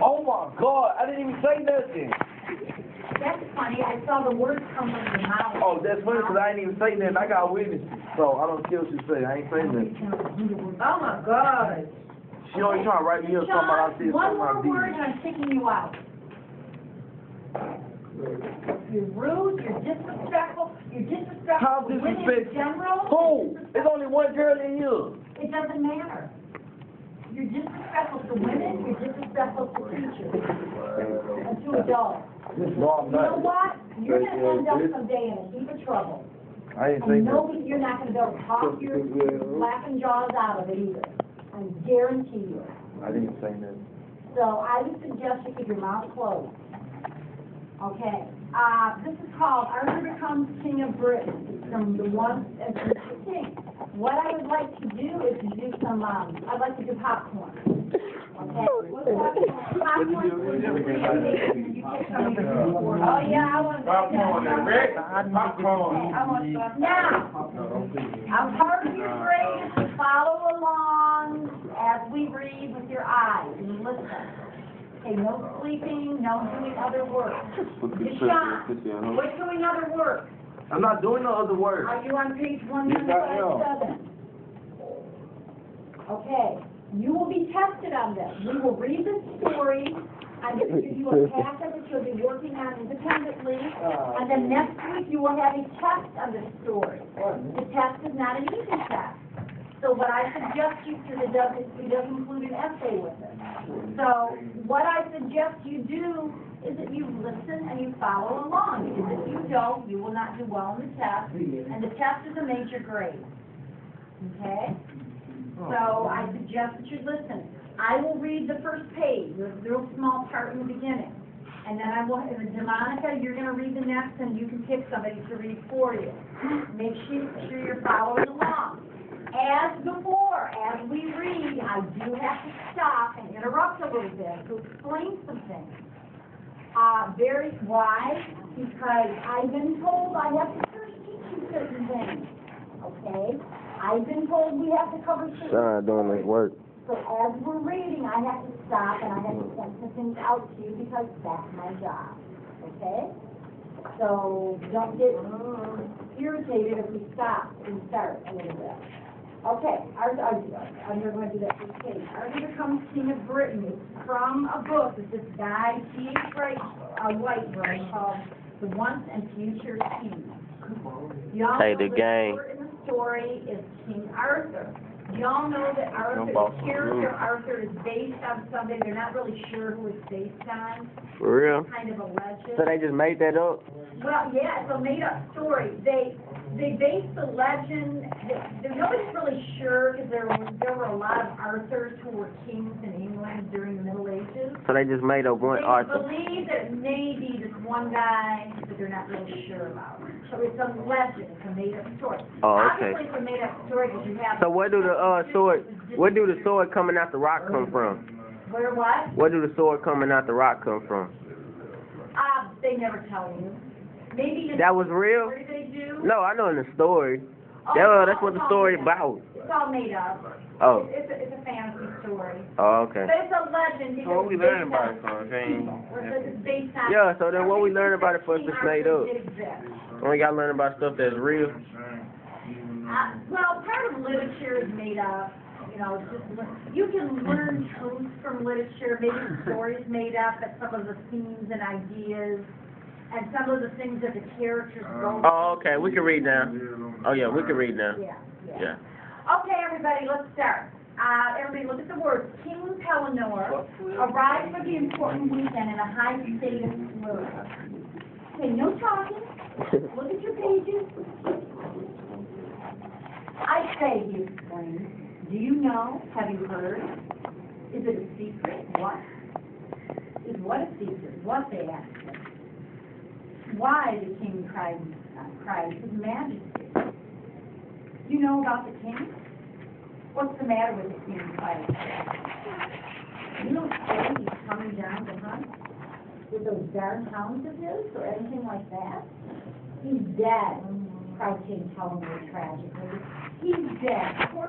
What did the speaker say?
Oh my God, I didn't even say nothing. That's funny. I saw the words come from your mouth. Oh, that's funny because I didn't even say nothing. I got witnesses, so I don't care what you say. I ain't saying nothing. Oh my God. She always trying to write me up something about I said one something more about word and I'm kicking you out. You're rude, you're disrespectful How to women in disrespectful? general. Who? There's only one girl in here. It doesn't matter. You're disrespectful to women, you're disrespectful to teachers, and to adults. No, I'm You know not. what? You're going to end up someday in a heap of trouble. I didn't say And nothing. you're not going to be able to talk your laughing jaws out of it either. I guarantee you. I didn't say nothing. So I would suggest you keep your mouth closed. Okay. This is called Arthur Becomes King of Britain. It's from the one and the king. What I would like to do is to do some, I'd like to do popcorn. Okay? What's popcorn? Oh yeah, I want to Popcorn and Rick. Popcorn. Now, a part of your grade is to follow along as we read with your eyes and listen. Okay, no sleeping, no doing other work. Deshaun, what's doing other work? I'm not doing no other words. Are you on page 157? Okay, you will be tested on this. We will read the story. I'm going to give you a packet that you'll be working on independently, and then next week you will have a test on this story. The test is not an easy test. So what I suggest you do, it does include an essay with it. So what I suggest you do is that you listen and you follow along, because if you don't, you will not do well in the test, and the test is a major grade. Okay? So I suggest that you listen. I will read the first page, the real small part in the beginning. And then I will, Demonica, you're going to read the next, and you can pick somebody to read for you. Make sure you're following along. As before, as we read, I do have to stop and interrupt a little bit to explain some things. Why? Because I've been told I have to first teach you certain things. Okay? I've been told we have to cover certain things. Doing this work. So as we're reading, I have to stop and I have to point some things out to you because that's my job. Okay? So don't get irritated if we stop and start a little bit. Okay, I'm going to do that first page. Arthur Becomes King of Britain. It's from a book that this guy, T.H. White, wrote called The Once and Future King. Y'all know the short in the story is King Arthur. Y'all know that the character Arthur is based on somebody. They're not really sure who it's based on. For real? It's kind of a legend. So they just made that up? Well, yeah, it's a made-up story. They based the legend. Nobody's really sure because there were a lot of Arthurs who were kings in England during the Middle Ages. So they just made up one Arthur? They believe that maybe this one guy, but they're not really sure about it. So it's a legend. It's a made-up story. Oh, okay. Obviously, it's a made-up story because you have. So where do the sword coming out the rock come from? Where what? Where do the sword coming out the rock come from? They never tell you. Maybe that was real? Story they do. No, I know in the story. Oh, that's what the story about. It's all made up. Oh. It's a fantasy story. Oh, okay. But it's a legend. Because What we learn about it, so it's based on. Yeah, so then what we learn about it first is made up. It exists. We gotta learn about stuff that's real. Well, part of literature is made up. You know, it's just, you can learn truths from literature. Maybe the story's made up, but some of the themes and ideas and some of the things that the characters go. Oh, okay. We can read now. Oh yeah, we can read now. Yeah. Okay, everybody, let's start. Everybody, look at the words. King Pellinore arrived for the important weekend in a high state of flurry. Okay, no talking. Look at your pages. I say, he exclaimed. Do you know? Have you heard? Is it a secret? What? Is what a secret? What, they asked him. Why, the king cried His Majesty. Do you know about the king? What's the matter with the king? You don't say he's coming down to hunt with those darn hounds of his or anything like that? He's dead, cried King Pellinore tragically. He's dead. Poor